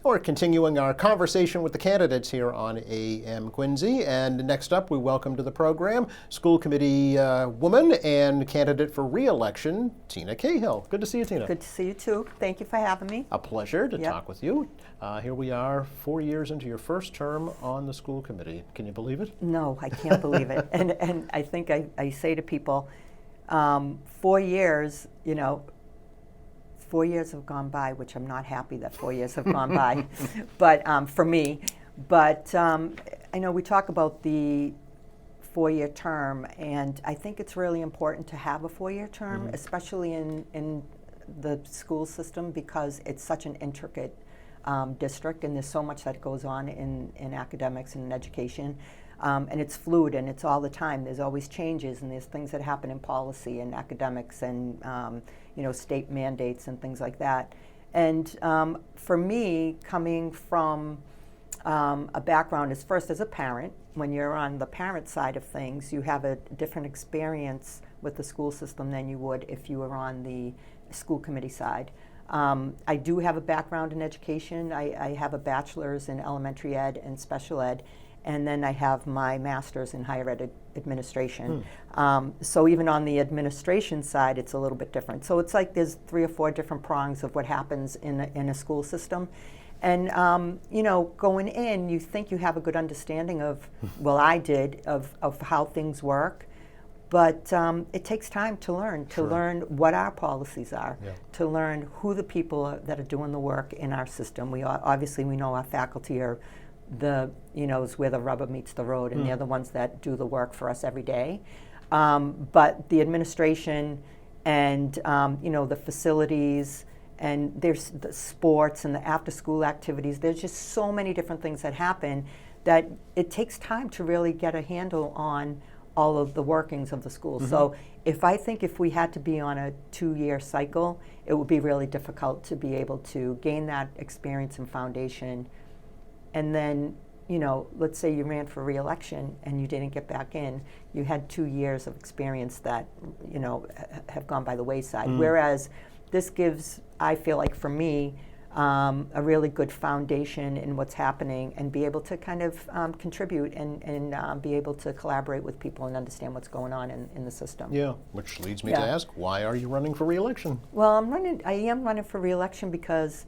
We're continuing our conversation with the candidates here on AM Quincy. And next up, we welcome to the program school committee woman and candidate for re-election, Tina Cahill. Good to see you, Tina. Good to see you too. Thank you for having me. A pleasure to talk with you. Here we are 4 years into your first term on the school committee. Can you believe it? No, I can't believe it. And I think I say to people, 4 years, 4 years have gone by, which I'm not happy that 4 years have gone by, but for me. But I know we talk about the 4-year term, and I think it's really important to have a 4-year term, especially in the school system, because it's such an intricate district, and there's so much that goes on in academics and in education. And it's fluid, and it's all the time. There's always changes, and there's things that happen in policy and academics and state mandates and things like that. And for me, coming from a background as first as a parent, when you're on the parent side of things, you have a different experience with the school system than you would if you were on the school committee side. I do have a background in education. I have a bachelor's in elementary ed and special ed. And then I have my master's in higher ed administration. So even on the administration side, it's a little bit different. So it's like there's 3 or 4 different prongs of what happens in a school system. And going in, you think you have a good understanding of, well, I did, of how things work. But it takes time to learn, learn what our policies are, to learn who the people that are doing the work in our system. We obviously we know our faculty are is where the rubber meets the road, and they're the ones that do the work for us every day. But the administration and the facilities, and there's the sports and the after-school activities. There's just so many different things that happen that it takes time to really get a handle on all of the workings of the school. So if we had to be on a 2-year cycle, it would be really difficult to be able to gain that experience and foundation. And then, let's say you ran for re-election and you didn't get back in, you had 2 years of experience that, have gone by the wayside. Whereas this gives, I feel like for me, a really good foundation in what's happening, and be able to kind of contribute and be able to collaborate with people and understand what's going on in the system. Yeah, which leads me to ask, why are you running for re-election? Well, I am running for re-election because,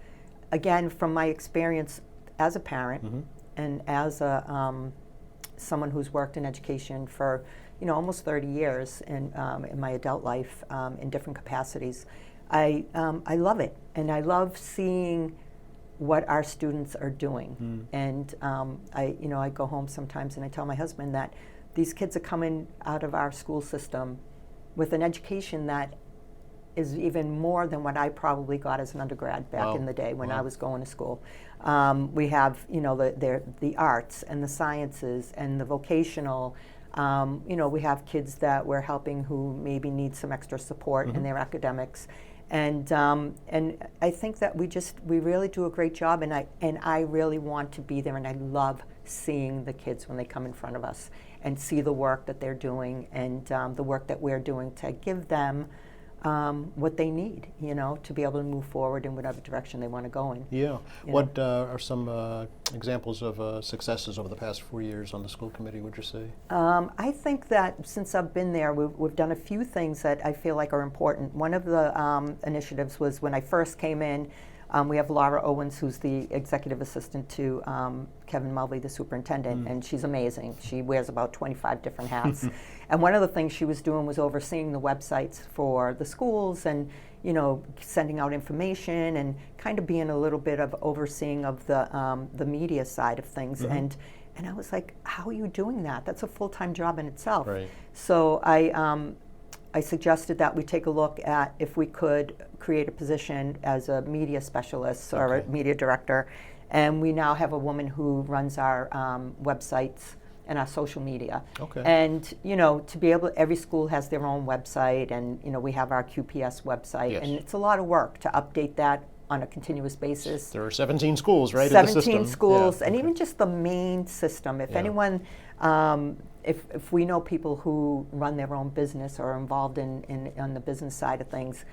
again, from my experience as a parent and as someone who's worked in education for almost 30 years in my adult life in different capacities, I love it, and I love seeing what our students are doing. And I go home sometimes and I tell my husband that these kids are coming out of our school system with an education that is even more than what I probably got as an undergrad back in the day when I was going to school. We have, the arts and the sciences and the vocational. We have kids that we're helping who maybe need some extra support in their academics. And I think that we really do a great job, and I really want to be there, and I love seeing the kids when they come in front of us and see the work that they're doing and the work that we're doing to give them what they need, to be able to move forward in whatever direction they want to go in. Yeah. What are some examples of successes over the past 4 years on the school committee, would you say? I think that since I've been there, we've done a few things that I feel like are important. One of the initiatives was when I first came in. We have Laura Owens, who's the executive assistant to Kevin Mulvey, the superintendent, and she's amazing. She wears about 25 different hats. And one of the things she was doing was overseeing the websites for the schools and, sending out information and kind of being a little bit of overseeing of the media side of things. And I was like, how are you doing that? That's a full-time job in itself. Right. So I suggested that we take a look at if we could create a position as a media specialist or a media director. And we now have a woman who runs our websites and our social media. And, to be able, every school has their own website, and, we have our QPS website. And it's a lot of work to update that on a continuous basis. There are 17 schools, right, 17 in the system? schools, and even just the main system. If anyone, if we know people who run their own business or are involved on the business side of things,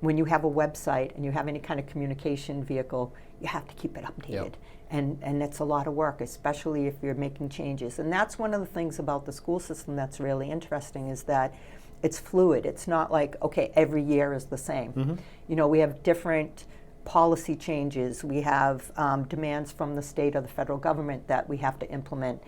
when you have a website and you have any kind of communication vehicle, you have to keep it updated. Yep. And it's a lot of work, especially if you're making changes. And that's one of the things about the school system that's really interesting, is that it's fluid. It's not like, okay, every year is the same. You know, we have different policy changes. We have demands from the state or the federal government that we have to implement,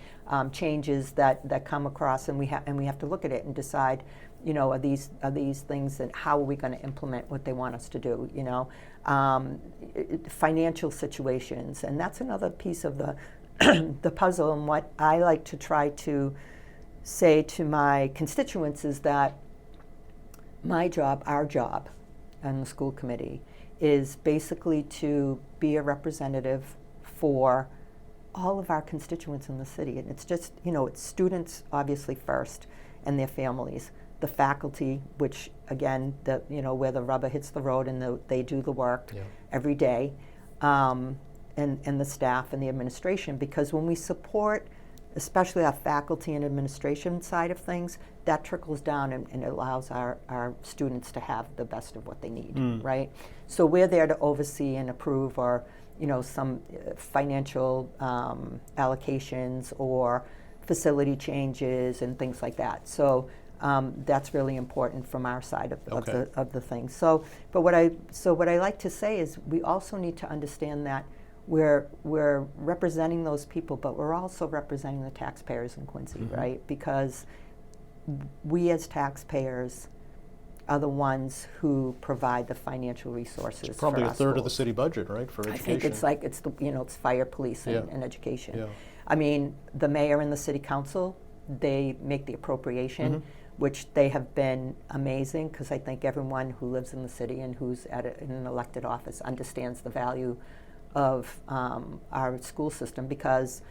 changes that come across, and we have to look at it and decide, you know, are these things, and how are we going to implement what they want us to do, you know. Financial situations, and that's another piece of the the puzzle. And what I like to try to say to my constituents is that my job, our job on the school committee, is basically to be a representative for all of our constituents in the city. And it's just, you know, it's students obviously first, and their families, the faculty, which again, you know, where the rubber hits the road, and they do the work every day, and the staff and the administration. Because when we support, especially our faculty and administration side of things, that trickles down and it allows our students to have the best of what they need, right? So we're there to oversee and approve, or, you know, some financial allocations or facility changes and things like that. So that's really important from our side of the thing. So what I like to say is, we also need to understand that we're representing those people, but we're also representing the taxpayers in Quincy, right? Because we as taxpayers are the ones who provide the financial resources. It's probably for a our third of the schools. city budget, right, for education. I think it's like it's fire, police, and education. Yeah. I mean, the mayor and the city council, they make the appropriation, which they have been amazing, because I think everyone who lives in the city and who's in an elected office understands the value of our school system. Because,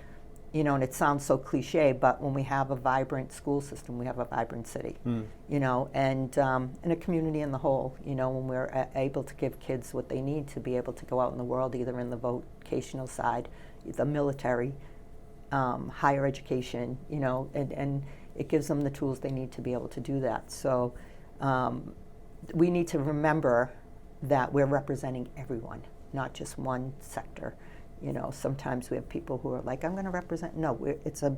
you know, and it sounds so cliche, but when we have a vibrant school system, we have a vibrant city, you know, and a community in the whole, you know, when we're able to give kids what they need to be able to go out in the world, either in the vocational side, the military, higher education, you know, and it gives them the tools they need to be able to do that. So we need to remember that we're representing everyone, not just one sector. You know, sometimes we have people who are like, I'm going to represent. No, it's a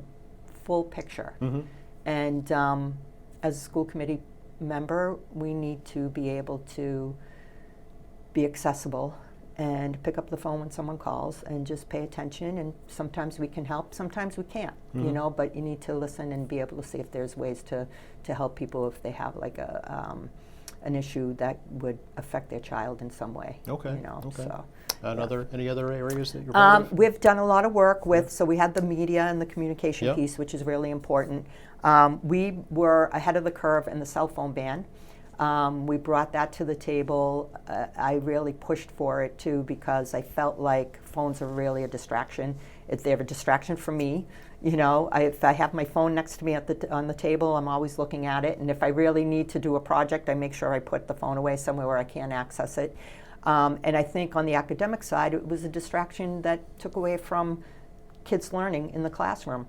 full picture. And as a school committee member, we need to be able to be accessible and pick up the phone when someone calls and just pay attention. And sometimes we can help, sometimes we can't, you know, but you need to listen and be able to see if there's ways to help people if they have like an issue that would affect their child in some way. Okay. You know, Okay. so. Any other areas that you're proud of? We've done a lot of work with, so we had the media and the communication piece, which is really important. We were ahead of the curve in the cell phone ban. We brought that to the table. I really pushed for it too, because I felt like phones are really a distraction. They're a distraction for me. You know, if I have my phone next to me on the table, I'm always looking at it. And if I really need to do a project, I make sure I put the phone away somewhere where I can't access it. And I think on the academic side, it was a distraction that took away from kids learning in the classroom.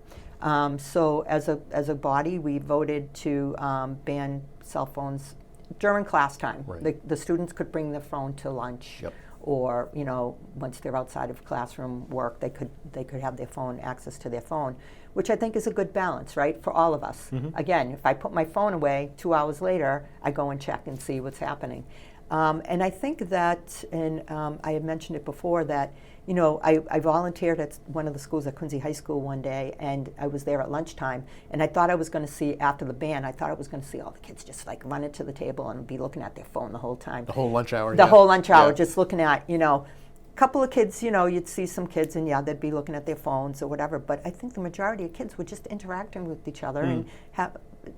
So as a body, we voted to ban cell phones during class time. Right. The students could bring their phone to lunch, or, you know, once they're outside of classroom work, they could have their phone, access to their phone, which I think is a good balance, right, for all of us. Again, if I put my phone away, 2 hours later, I go and check and see what's happening. And I think that, and I had mentioned it before, that, you know, I volunteered at one of the schools at Quincy High School one day, and I was there at lunchtime, and I thought I was going to see, after the ban, I thought I was going to see all the kids just like run into the table and be looking at their phone the whole time. The whole lunch hour. The whole lunch hour, just looking at, you know, a couple of kids, you know, you'd see some kids and they'd be looking at their phones or whatever, but I think the majority of kids were just interacting with each other and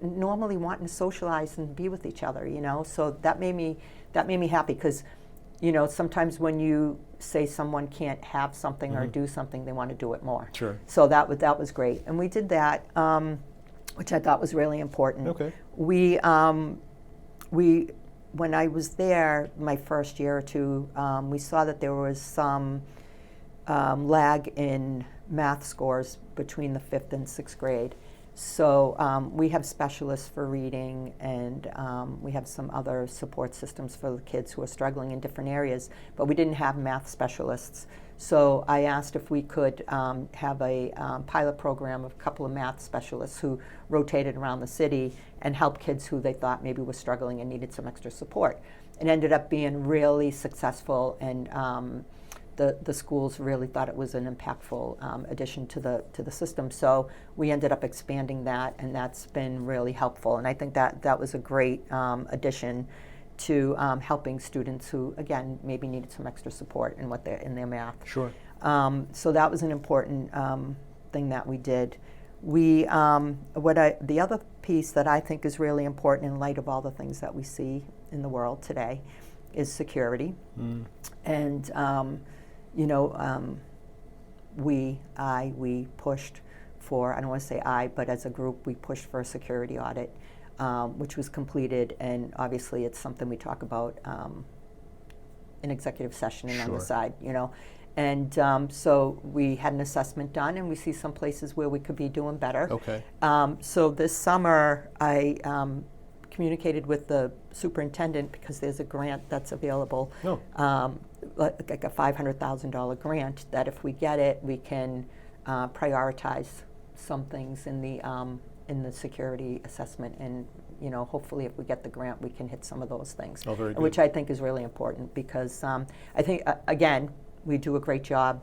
normally wanting to socialize and be with each other, you know, so that made me happy, because, you know, sometimes when you say someone can't have something or do something, they want to do it more. Sure. So that was great, and we did that, which I thought was really important. Okay. We when I was there, my first year or two, we saw that there was some lag in math scores between the 5th and 6th grade. So we have specialists for reading, and we have some other support systems for the kids who are struggling in different areas, but we didn't have math specialists. So I asked if we could have a pilot program of a couple of math specialists who rotated around the city and helped kids who they thought maybe were struggling and needed some extra support. It ended up being really successful, and the schools really thought it was an impactful addition to the system. So we ended up expanding that, and that's been really helpful. And I think that was a great addition to helping students who, again, maybe needed some extra support in their math. Sure. So that was an important thing that we did. The other piece that I think is really important in light of all the things that we see in the world today is security. And we pushed for, I don't want to say I, but as a group, we pushed for a security audit, which was completed, and obviously it's something we talk about in executive session and on the side, And so we had an assessment done, and we see some places where we could be doing better. Okay. So this summer, I communicated with the superintendent, because there's a grant that's available, like a $500,000 grant, that if we get it, we can prioritize some things in the security assessment, and hopefully if we get the grant, we can hit some of those things, very good. which I think is really important, because I think again, we do a great job.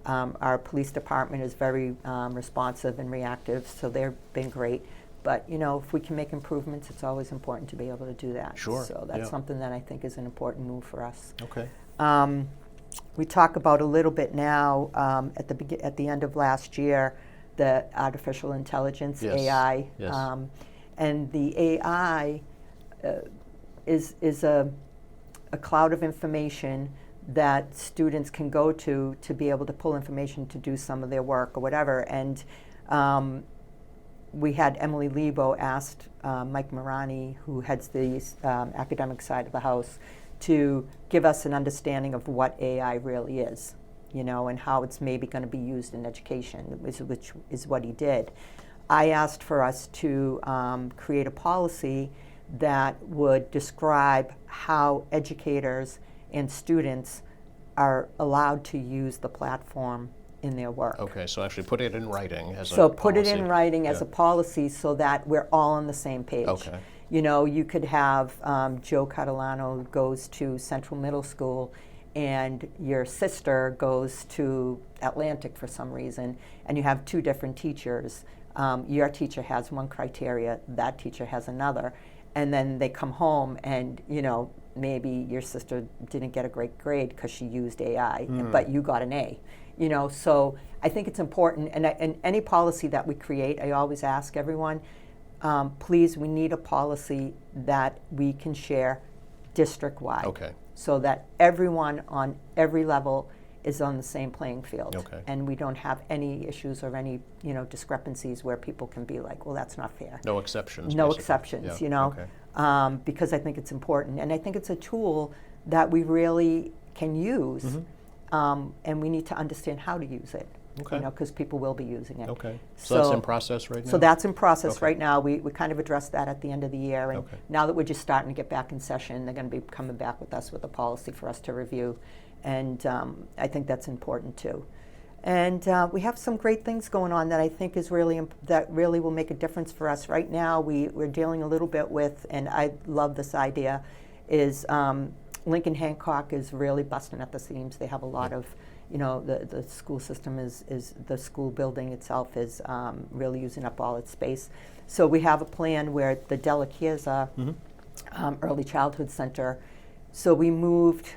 Our police department is very responsive and reactive, so they've been great. But if we can make improvements, it's always important to be able to do that. Sure. So that's something that I think is an important move for us. Okay. We talk about a little bit now at the end of last year, the artificial intelligence, AI, and the AI is a cloud of information that students can go to be able to pull information to do some of their work or whatever. And we had Emily Lebo asked Mike Marani, who heads the academic side of the house, to give us an understanding of what AI really is, and how it's maybe going to be used in education, which is what he did. I asked for us to create a policy that would describe how educators and students are allowed to use the platform in their work. Okay, so actually put it in writing as a So put policy. it in writing as a policy, so that we're all on the same page. Okay. You could have Joe Catalano goes to Central Middle School, and your sister goes to Atlantic for some reason, and you have two different teachers. Your teacher has one criteria, that teacher has another, and then they come home and, maybe your sister didn't get a great grade because she used AI, but you got an A. So I think it's important, and any policy that we create, I always ask everyone, please, we need a policy that we can share district-wide. Okay. So that everyone on every level is on the same playing field. Okay. And we don't have any issues or any, discrepancies where people can be like, well, that's not fair. No exceptions. No basically. exceptions, Okay. Because I think it's important. And I think it's a tool that we really can use, and we need to understand how to use it. Okay. Because people will be using it. Okay. So that's in process right now? So that's in process Okay. right now. We kind of addressed that at the end of the year. And Okay. now that we're just starting to get back in session, they're going to be coming back with us with a policy for us to review. And I think that's important too. And we have some great things going on that I think is that really will make a difference for us. Right now, we're dealing a little bit with, and I love this idea, is Lincoln Hancock is really busting at the seams. They have a lot of, the school system is the school building itself is really using up all its space. So we have a plan where the Della Chiesa Early Childhood Center, so we moved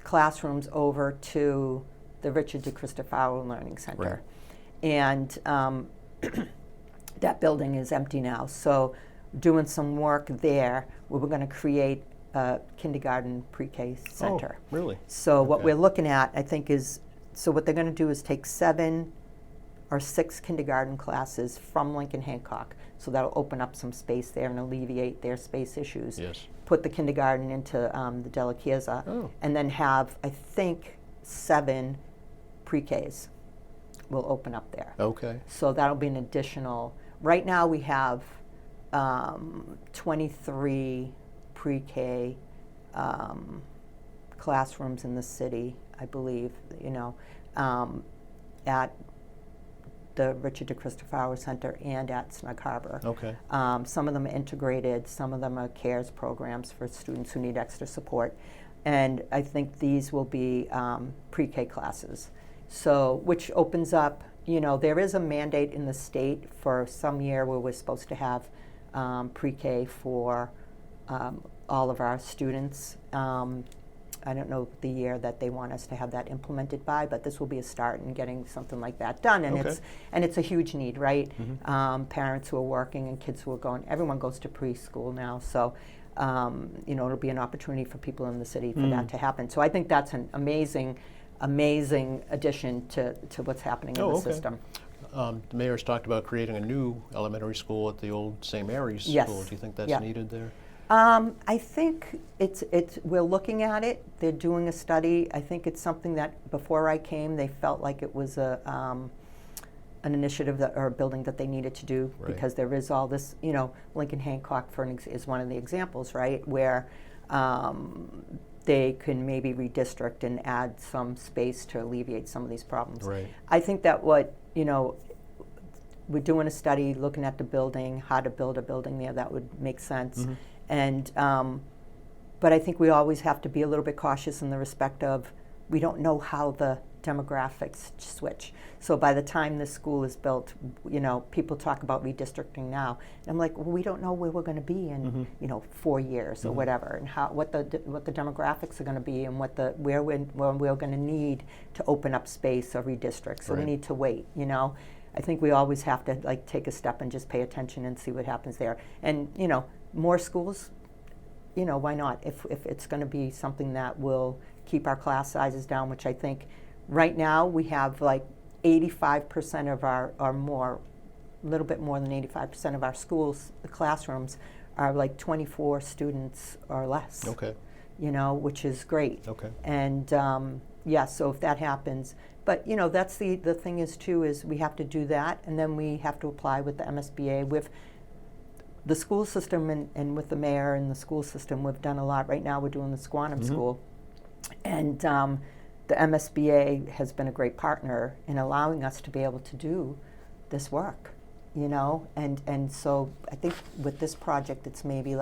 classrooms over to the Richard de Cristofaro Learning Center. Right. And that building is empty now. So doing some work there, we were going to create a kindergarten pre-K center. Oh, really? So what Okay. we're looking at, I think, is, so what they're going to do is take 7 or 6 kindergarten classes from Lincoln Hancock. So that'll open up some space there and alleviate their space issues. Yes. Put the kindergarten into the Della Chiesa, and then have, I think, 7 pre-Ks will open up there. Okay. So that'll be an additional, right now we have 23 pre-K classrooms in the city. I believe, at the Richard de Cristofaro Center and at Snug Harbor. Okay. Some of them are integrated, some of them are CARES programs for students who need extra support. And I think these will be pre-K classes. So, which opens up, there is a mandate in the state for some year where we're supposed to have pre-K for all of our students. I don't know the year that they want us to have that implemented by, but this will be a start in getting something like that done. And Okay. it's a huge need, right? Parents who are working and kids who are going, everyone goes to preschool now, so it'll be an opportunity for people in the city for that to happen. So I think that's an amazing addition to what's happening in the okay. system. The mayor's talked about creating a new elementary school at the old St. Mary's Yes. School. Do you think that's Yeah. needed there? I think we're looking at it. They're doing a study. I think it's something that before I came, they felt like it was an initiative or a building that they needed to do Right. because there is all this, Lincoln Hancock is one of the examples, right, where they can maybe redistrict and add some space to alleviate some of these problems. Right. I think that we're doing a study looking at the building, how to build a building there that would make sense. And but I think we always have to be a little bit cautious in the respect of we don't know how the demographics switch. So by the time this school is built, people talk about redistricting now. And I'm like, well, we don't know where we're going to be in 4 years or whatever, and what the demographics are going to be, and where we're going to need to open up space or redistrict. So we Right. need to wait. I think we always have to take a step and just pay attention and see what happens there. And more schools, why not? If it's going to be something that will keep our class sizes down, which I think right now we have 85% of our, or more, a little bit more than 85% of our schools, the classrooms are 24 students or less. Okay. Which is great. Okay. And so if that happens, but that's the thing is we have to do that, and then we have to apply with the MSBA with the school system and with the mayor and the school system. We've done a lot. Right now we're doing the Squantum School, and the MSBA has been a great partner in allowing us to be able to do this work, and so I think with this project it's maybe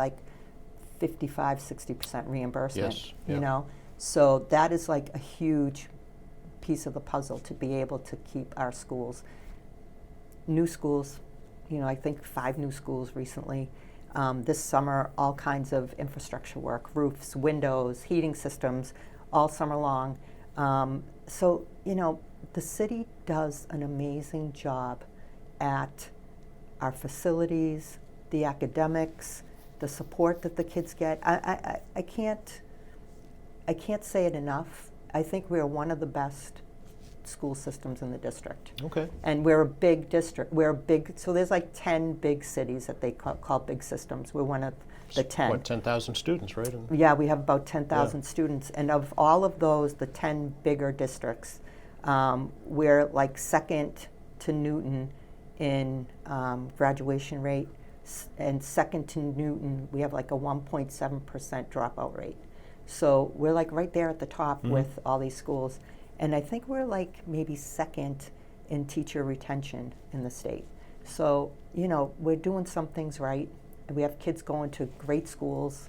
55-60% reimbursement. Yes, yeah. So that is a huge piece of the puzzle to be able to keep our schools. New schools, I think 5 new schools recently. This summer, all kinds of infrastructure work, roofs, windows, heating systems, all summer long. So, the city does an amazing job at our facilities, the academics, the support that the kids get. I can't say it enough. I think we're one of the best school systems in the district. Okay. And we're a big district. So there's 10 big cities that they call big systems. We're one of the 10. What, 10,000 students, right? Yeah, we have about 10,000 Yeah. students. And of all of those, the 10 bigger districts, we're second to Newton in graduation rate, and second to Newton, we have a 1.7% dropout rate. So we're right there at the top with all these schools. And I think we're maybe second in teacher retention in the state. So, we're doing some things right. And we have kids going to great schools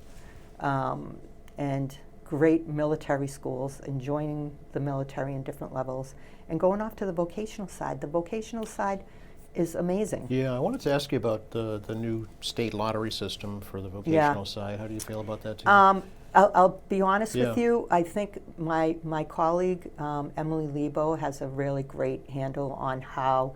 and great military schools, and joining the military in different levels, and going off to the vocational side. The vocational side is amazing. Yeah, I wanted to ask you about the new state lottery system for the vocational side. How do you feel about that, too? I'll be honest with Yeah. you. I think my colleague, Emily Lebo, has a really great handle on how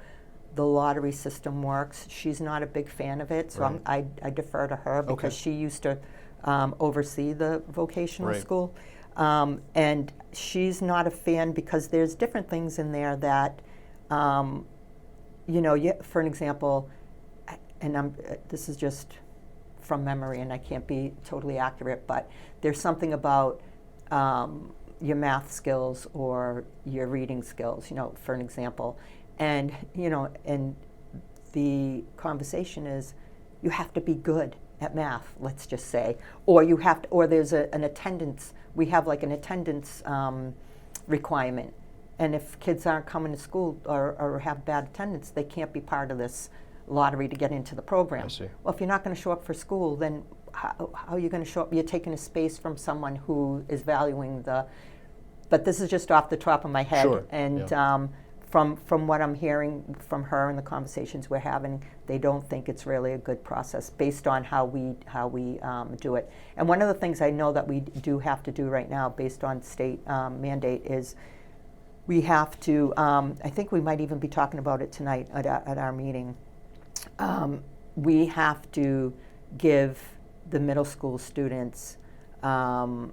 the lottery system works. She's not a big fan of it, so Right. I defer to her because Okay. she used to oversee the vocational Right. school. And she's not a fan because there's different things in there that, for an example, and this is just from memory and I can't be totally accurate, but there's something about your math skills or your reading skills, for an example. And, and the conversation is you have to be good at math, let's just say, or you have to, or there's an attendance, we have an attendance requirement. And if kids aren't coming to school or have bad attendance, they can't be part of this lottery to get into the program. I see. Well, if you're not going to show up for school, then how are you going to show up? You're taking a space from someone who is valuing the. But this is just off the top of my head. Sure. And Yeah. From what I'm hearing from her and the conversations we're having, they don't think it's really a good process based on how we do it. And one of the things I know that we do have to do right now, based on state mandate, is we have to. I think we might even be talking about it tonight at our meeting. We have to give the middle school students an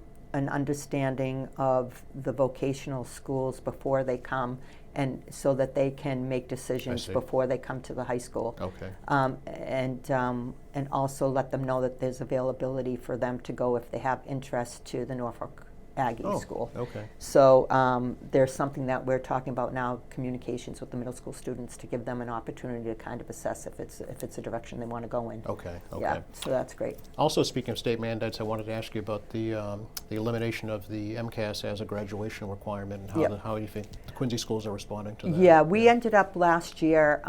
understanding of the vocational schools before they come, and so that they can make decisions before they come to the high school. Okay. And also let them know that there's availability for them to go if they have interest to the Norfolk Aggie school. Okay. So there's something that we're talking about now, communications with the middle school students, to give them an opportunity to kind of assess if it's a direction they want to go in. Okay. Okay. Yeah, so that's great. Also, speaking of state mandates, I wanted to ask you about the elimination of the MCAS as a graduation requirement, and how Yep. how you think the Quincy schools are responding to that. Yeah, we ended up last year.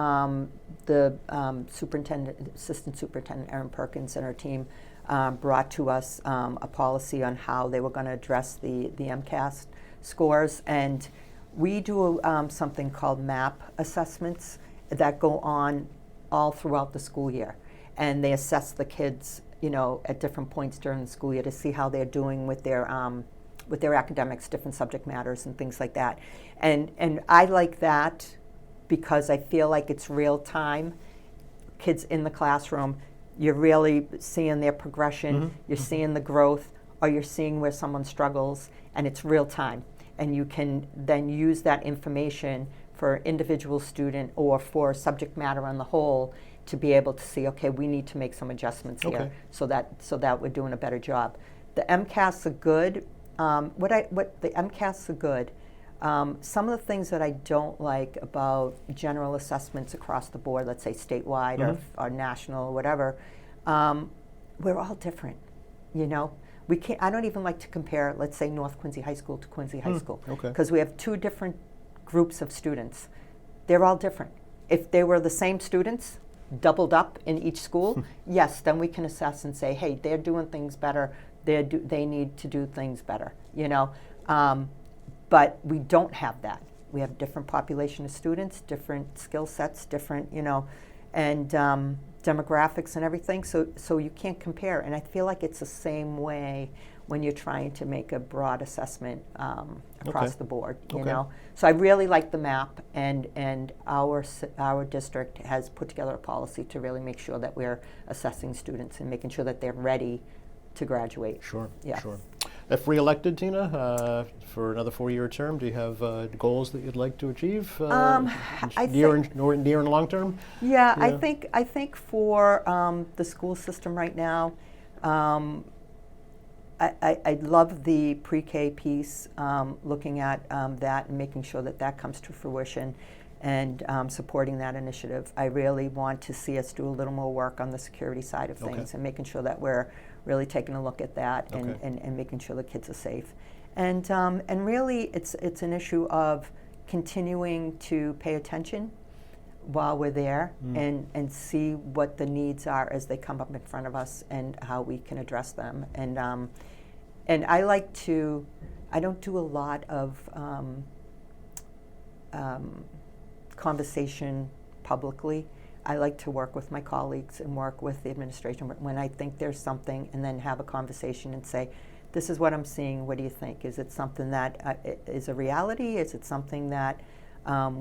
The assistant superintendent Erin Perkins and her team brought to us a policy on how they were going to address the MCAS scores, and we do something called MAP assessments that go on all throughout the school year, and they assess the kids, at different points during the school year to see how they're doing with their academics, different subject matters, and things like that. And I like that because I feel like it's real time. Kids in the classroom, you're really seeing their progression, you're seeing the growth, or you're seeing where someone struggles, and it's real time. And you can then use that information for individual student or for subject matter on the whole to be able to see, okay, we need to make some adjustments here so that we're doing a better job. The MCAS are good. What the MCAS are good. Some of the things that I don't like about general assessments across the board, let's say statewide or national or whatever, we're all different, We can't. I don't even like to compare, let's say, North Quincy High School to Quincy High School, because we have two different groups of students. They're all different. If they were the same students, doubled up in each school, yes, then we can assess and say, hey, they're doing things better. They need to do things better, But we don't have that. We have different population of students, different skill sets, different, and demographics and everything. So you can't compare. And I feel like it's the same way when you're trying to make a broad assessment across the board, So I really like the MAP, and our district has put together a policy to really make sure that we're assessing students and making sure that they're ready to graduate. Sure. Yeah. Sure. If reelected, Tina, for another 4-year term, do you have goals that you'd like to achieve? Near and long term? Yeah, I think for the school system right now, I love the pre-K piece, looking at that and making sure that comes to fruition, and supporting that initiative. I really want to see us do a little more work on the security side of things, and making sure that we're really taking a look at that, and making sure the kids are safe. And really, it's an issue of continuing to pay attention while we're there, and see what the needs are as they come up in front of us, and how we can address them. And I like to, I don't do a lot of conversation publicly. I like to work with my colleagues and work with the administration when I think there's something, and then have a conversation and say, this is what I'm seeing, what do you think? Is it something that is a reality? Is it something that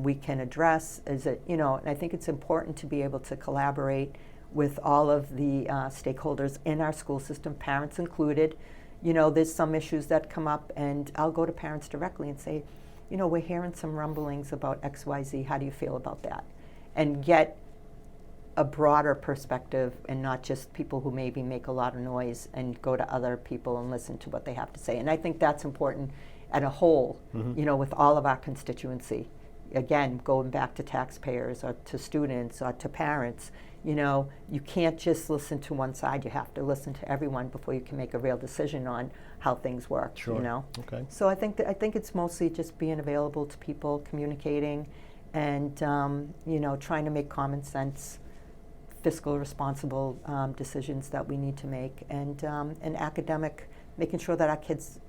we can address? Is it, and I think it's important to be able to collaborate with all of the stakeholders in our school system, parents included. There's some issues that come up, and I'll go to parents directly and say, we're hearing some rumblings about XYZ, how do you feel about that? And get a broader perspective, and not just people who maybe make a lot of noise, and go to other people and listen to what they have to say. And I think that's important at a whole, with all of our constituency, again, going back to taxpayers or to students or to parents, you know, you can't just listen to one side. You have to listen to everyone before you can make a real decision on how things work. Sure. You know. Okay. So I think it's mostly just being available to people, communicating, and you know, trying to make common sense, fiscal responsible decisions that we need to make, and academic, making sure that our kids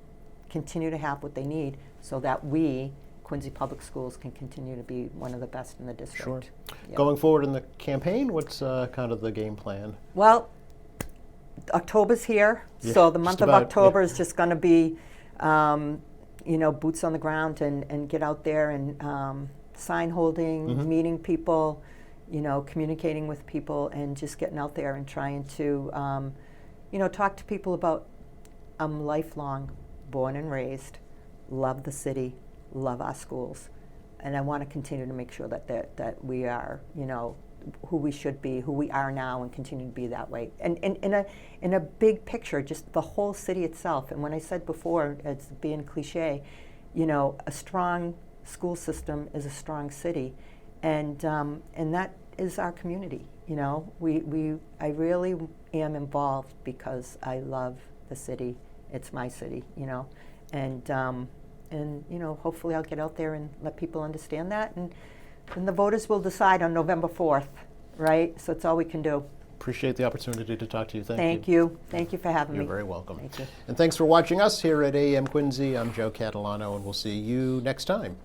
continue to have what they need, so that we, Quincy Public Schools, can continue to be one of the best in the district. Sure. Yeah. Going forward in the campaign, what's kind of the game plan? Well, October's here, Yeah, so the month just of about, October yeah. is just going to be, you know, boots on the ground and get out there and sign holding, meeting people, you know, communicating with people, and just getting out there and trying to, you know, talk to people about I'm lifelong, born and raised, love the city, love our schools, and I want to continue to make sure that we are, you know, who we should be, who we are now, and continue to be that way. And in a big picture, just the whole city itself. And when I said before, it's being cliche, you know, a strong school system is a strong city, and that is our community. You know, I really am involved because I love the city. It's my city, you know, and you know, hopefully I'll get out there and let people understand that, and the voters will decide on November 4th, right? So it's all we can do. Appreciate the opportunity to talk to you. Thank you. Thank you for having You're me. very welcome. Thank you. And thanks for watching us here at AM Quincy. I'm Joe Catalano, and we'll see you next time.